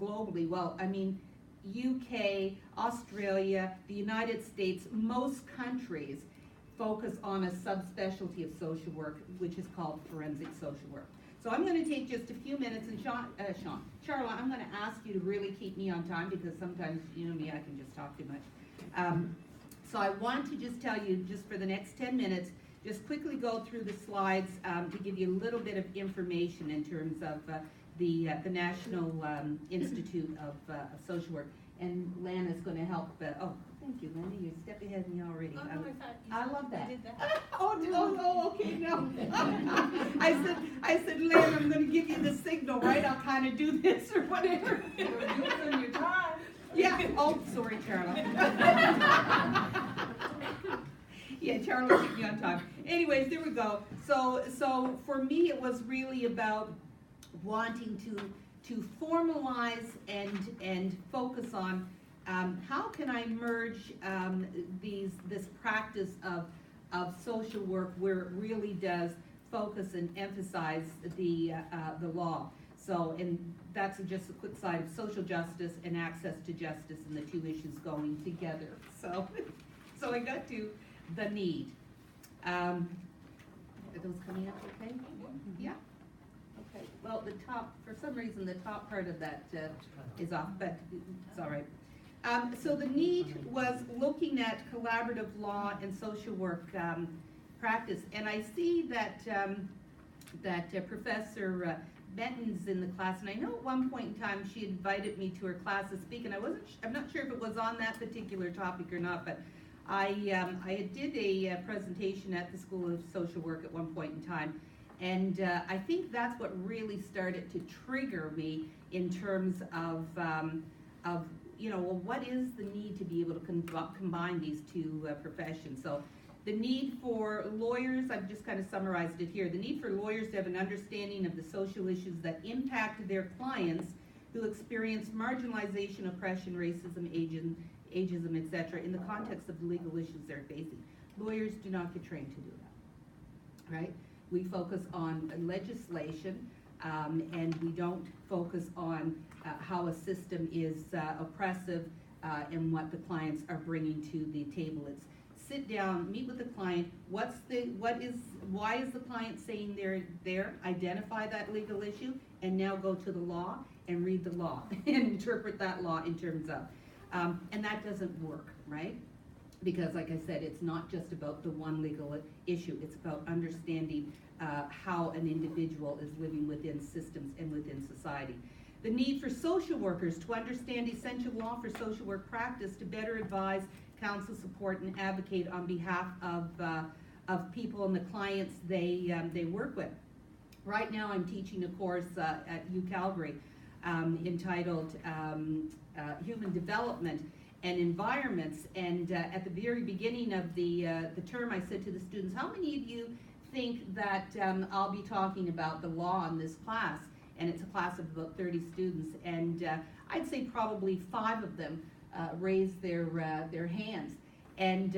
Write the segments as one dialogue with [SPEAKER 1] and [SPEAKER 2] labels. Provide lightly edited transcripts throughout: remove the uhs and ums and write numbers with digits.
[SPEAKER 1] globally. Well, I mean, UK, Australia, the United States, most countries focus on a subspecialty of social work, which is called forensic social work. So I'm going to take just a few minutes, and Charlotte, I'm going to ask you to really keep me on time, because sometimes, you know me, I can just talk too much. So I want to just tell you, just for the next 10 minutes, just quickly go through the slides to give you a little bit of information in terms of the National Institute of Social Work. And Lana's going to help. Oh, thank you, Lana. You're a step ahead of me already.
[SPEAKER 2] Oh, no,
[SPEAKER 1] I love that.
[SPEAKER 2] I did that.
[SPEAKER 1] Okay, no. I said, Lana, I'm going to give you the signal, right? I'll kind of do this or whatever.
[SPEAKER 2] You're using your time.
[SPEAKER 1] Yeah. Oh, sorry, Charlotte. Yeah, Charlotte keep me on time. Anyways, there we go. So for me, it was really about wanting to formalize and focus on how can I merge this practice of social work where it really does focus and emphasize the law. So, and that's just a quick side of social justice and access to justice, and the two issues going together. So I got to the need. Are those coming up okay? Yeah. Okay. Well, the top, for some reason, the top part of that is off, but it's all right. So the need was looking at collaborative law and social work practice, and I see that Professor Benton's in the class, and I know at one point in time she invited me to her class to speak, and I'm not sure if it was on that particular topic or not, but I did a presentation at the School of Social Work at one point in time, and I think that's what really started to trigger me in terms of you know, well, what is the need to be able to combine these two professions? So the need for lawyers, I've just kind of summarized it here, the need for lawyers to have an understanding of the social issues that impact their clients who experience marginalization, oppression, racism, ageism, etc., in the context of the legal issues they're facing. Lawyers do not get trained to do that, right? We focus on legislation, and we don't focus on how a system is oppressive and what the clients are bringing to the table. It's sit down, meet with the client, why is the client saying they're there, identify that legal issue, and now go to the law and read the law and interpret that law in terms of. And that doesn't work, right? Because like I said, it's not just about the one legal issue, it's about understanding how an individual is living within systems and within society. The need for social workers to understand essential law for social work practice to better advise, counsel, support, and advocate on behalf of people and the clients they work with. Right now I'm teaching a course at UCalgary entitled Human Development and Environments, and at the very beginning of the term I said to the students, how many of you think that I'll be talking about the law in this class? And it's a class of about 30 students, and I'd say probably 5 of them raised their hands. And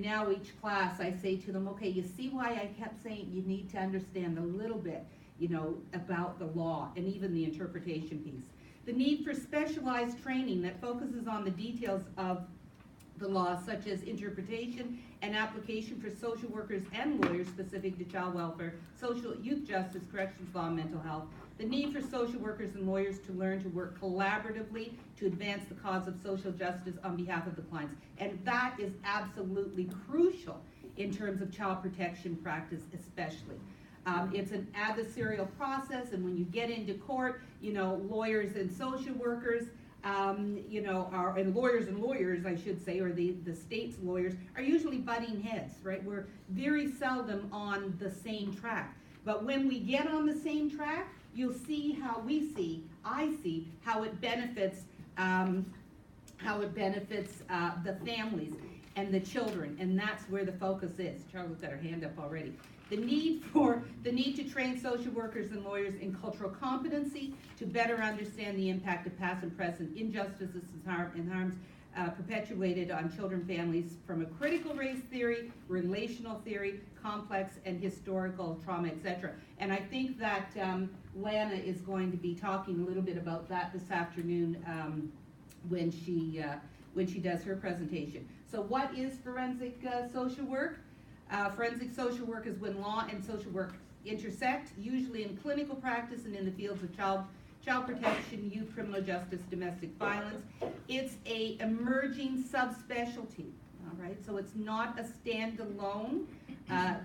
[SPEAKER 1] now each class I say to them, okay, you see why I kept saying you need to understand a little bit, you know, about the law and even the interpretation piece. The need for specialized training that focuses on the details of the law, such as interpretation and application for social workers and lawyers specific to child welfare, social youth justice, corrections law, and mental health. The need for social workers and lawyers to learn to work collaboratively to advance the cause of social justice on behalf of the clients. And that is absolutely crucial in terms of child protection practice especially. It's an adversarial process, and when you get into court, you know, lawyers and social workers, you know, and lawyers, I should say, or the state's lawyers, are usually butting heads, right? We're very seldom on the same track. But when we get on the same track, you'll see how I see how it benefits the families and the children, and that's where the focus is. Charlotte's got her hand up already. The need to train social workers and lawyers in cultural competency to better understand the impact of past and present injustices and harms perpetuated on children families from a critical race theory, relational theory, complex and historical trauma, etc. And I think that Lana is going to be talking a little bit about that this afternoon when she does her presentation. So what is forensic social work? Forensic social work is when law and social work intersect, usually in clinical practice and in the fields of child protection, youth criminal justice, domestic violence. It's a emerging subspecialty, all right? So it's not a standalone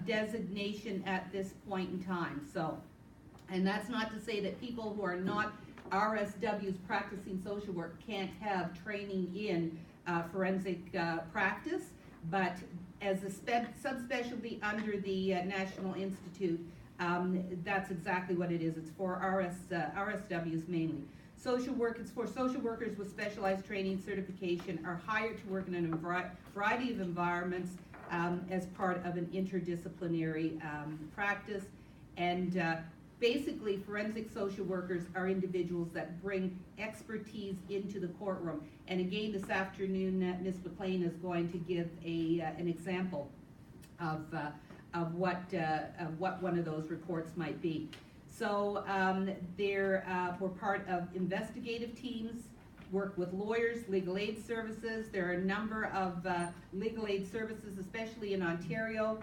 [SPEAKER 1] designation at this point in time. So, and that's not to say that people who are not RSWs practicing social work can't have training in forensic practice, but as a subspecialty under the National Institute, that's exactly what it is. It's for RSWs mainly. Social work, it's for social workers with specialized training certification are hired to work in a variety of environments as part of an interdisciplinary practice. And basically, forensic social workers are individuals that bring expertise into the courtroom. And again, this afternoon, Ms. McLean is going to give an example of what one of those reports might be. So we're part of investigative teams, work with lawyers, legal aid services. There are a number of legal aid services, especially in Ontario,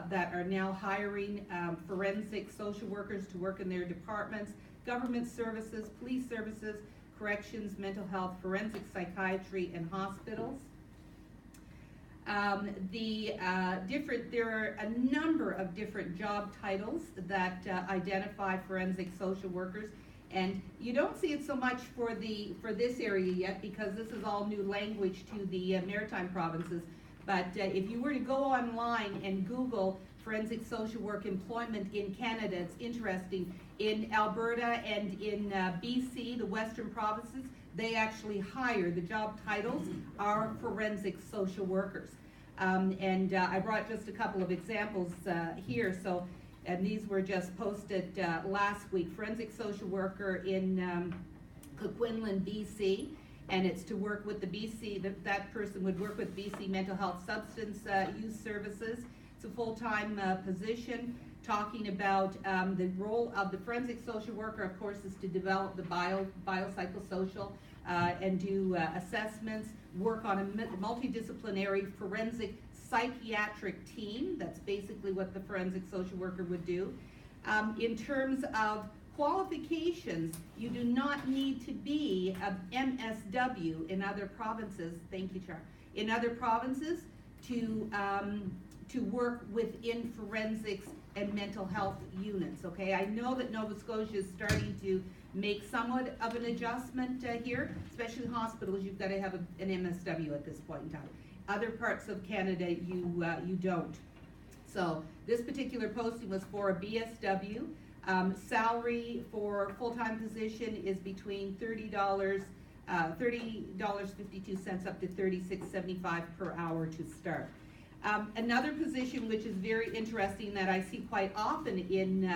[SPEAKER 1] that are now hiring forensic social workers to work in their departments, government services, police services, corrections, mental health, forensic psychiatry, and hospitals. There are a number of different job titles that identify forensic social workers, and you don't see it so much for this area yet because this is all new language to the maritime provinces. But if you were to go online and Google forensic social work employment in Canada, it's interesting. In Alberta and in BC, the Western provinces, they actually hire, the job titles are forensic social workers. I brought just a couple of examples here. So, and these were just posted last week. Forensic social worker in Coquitlam, BC. And it's to work with the BC, that person would work with BC Mental Health Substance Use Services. It's a full-time position, talking about the role of the forensic social worker, of course, is to develop the biopsychosocial and do assessments, work on a multidisciplinary forensic psychiatric team. That's basically what the forensic social worker would do. In terms of qualifications, you do not need to be a MSW in other provinces. Thank you, Char. In other provinces to work within forensics and mental health units. Okay, I know that Nova Scotia is starting to make somewhat of an adjustment here, especially in hospitals. You've got to have an MSW at this point in time. Other parts of Canada, you don't. So this particular posting was for a BSW. Salary for full-time position is between $30.52 up to $36.75 per hour to start. Another position which is very interesting that I see quite often in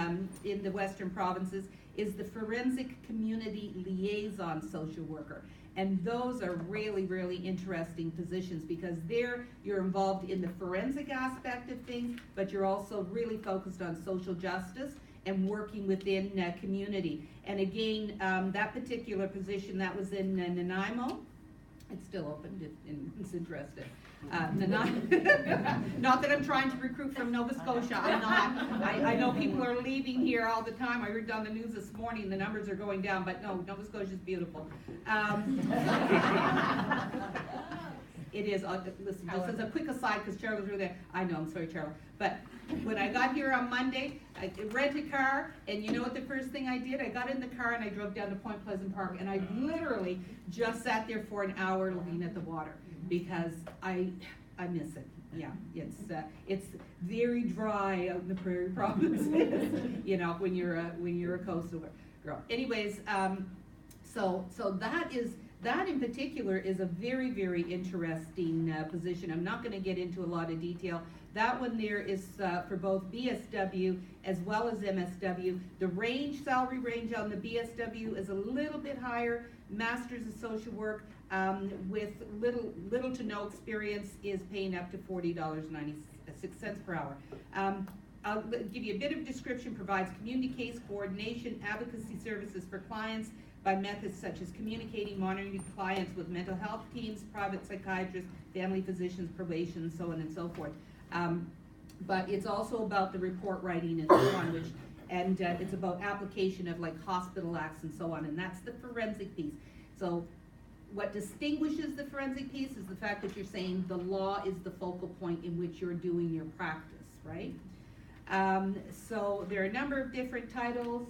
[SPEAKER 1] the Western provinces is the forensic community liaison social worker. And those are really, really interesting positions because there you're involved in the forensic aspect of things, but you're also really focused on social justice and working within community. And again, that particular position that was in Nanaimo, it's still open if anyone's interested. Not that I'm trying to recruit from Nova Scotia, I'm not. I know people are leaving here all the time. I heard on the news this morning the numbers are going down, but no, Nova Scotia is beautiful. It is, listen, just as a quick aside, because Charlotte's really there. I know, I'm sorry, Charlotte. But when I got here on Monday, I rented a car, and you know what the first thing I did? I got in the car and I drove down to Point Pleasant Park, and I literally just sat there for an hour looking at the water, because I miss it. Yeah, it's very dry out in the prairie provinces, you know, when you're a coastal girl. Anyways, so that in particular is a very, very interesting position. I'm not going to get into a lot of detail. That one there is for both BSW as well as MSW. The salary range on the BSW is a little bit higher Masters of Social Work with little to no experience is paying up to $40.96 per hour. I'll give you a bit of description. Provides community case coordination, advocacy services for clients by methods such as communicating, monitoring clients with mental health teams, private psychiatrists, family physicians, probation, so on and so forth. But it's also about the report writing and so on, and it's about application of like hospital acts and so on, and that's the forensic piece. So what distinguishes the forensic piece is the fact that you're saying the law is the focal point in which you're doing your practice, right? So there are a number of different titles.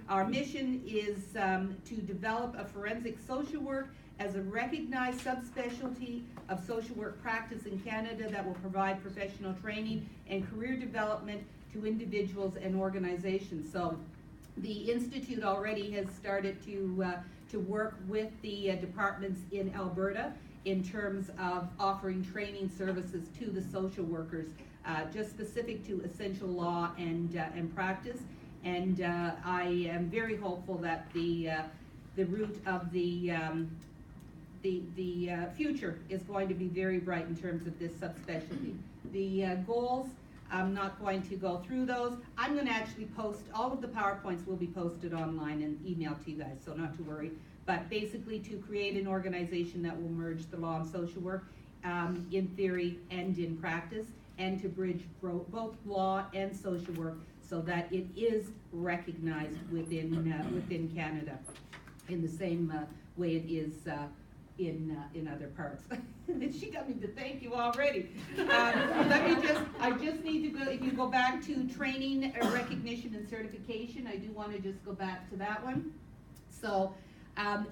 [SPEAKER 1] Our mission is to develop a forensic social work as a recognized subspecialty of social work practice in Canada that will provide professional training and career development to individuals and organizations. So the Institute already has started to work with the departments in Alberta in terms of offering training services to the social workers, just specific to essential law and practice. And I am very hopeful that the route of the future is going to be very bright in terms of this subspecialty. The goals, I'm not going to go through those. I'm going to actually post, all of the PowerPoints will be posted online and emailed to you guys, so not to worry. But basically to create an organization that will merge the law and social work in theory and in practice, and to bridge both law and social work so that it is recognized within Canada in the same way it is in other parts. She got me to thank you already. I just need to go, if you go back to training, recognition, and certification, I do want to just go back to that one. So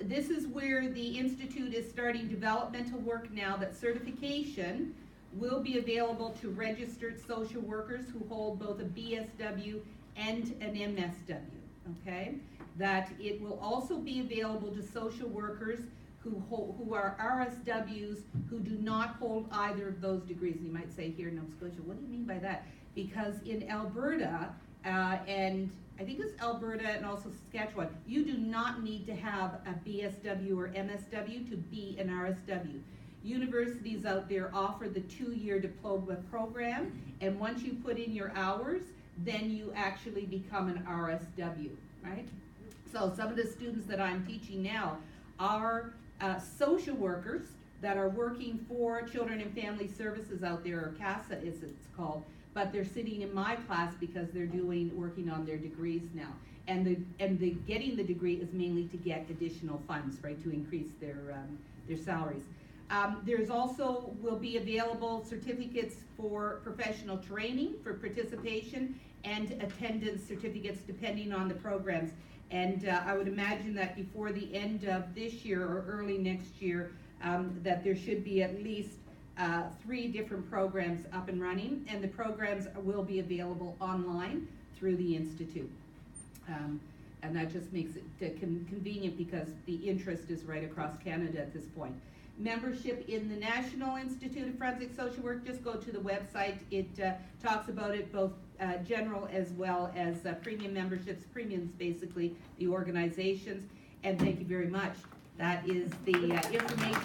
[SPEAKER 1] this is where the Institute is starting developmental work now, that certification will be available to registered social workers who hold both a BSW and an MSW, okay? That it will also be available to social workers who are RSWs who do not hold either of those degrees. And you might say here in Nova Scotia, what do you mean by that? Because in Alberta, and I think it's Alberta and also Saskatchewan, you do not need to have a BSW or MSW to be an RSW. Universities out there offer the 2-year diploma program, and once you put in your hours, then you actually become an RSW, right? So some of the students that I'm teaching now are social workers that are working for Children and Family Services out there, or CASA as it's called, but they're sitting in my class because they're working on their degrees now. And getting the degree is mainly to get additional funds, right, to increase their salaries. There's also will be available certificates for professional training for participation and attendance certificates depending on the programs. And I would imagine that before the end of this year or early next year, that there should be at least 3 different programs up and running, and the programs will be available online through the Institute. And that just makes it convenient because the interest is right across Canada at this point. Membership in the National Institute of Forensic Social Work, just go to the website. It talks about it, both general as well as premium memberships. Premiums, basically, the organizations. And thank you very much. That is the information.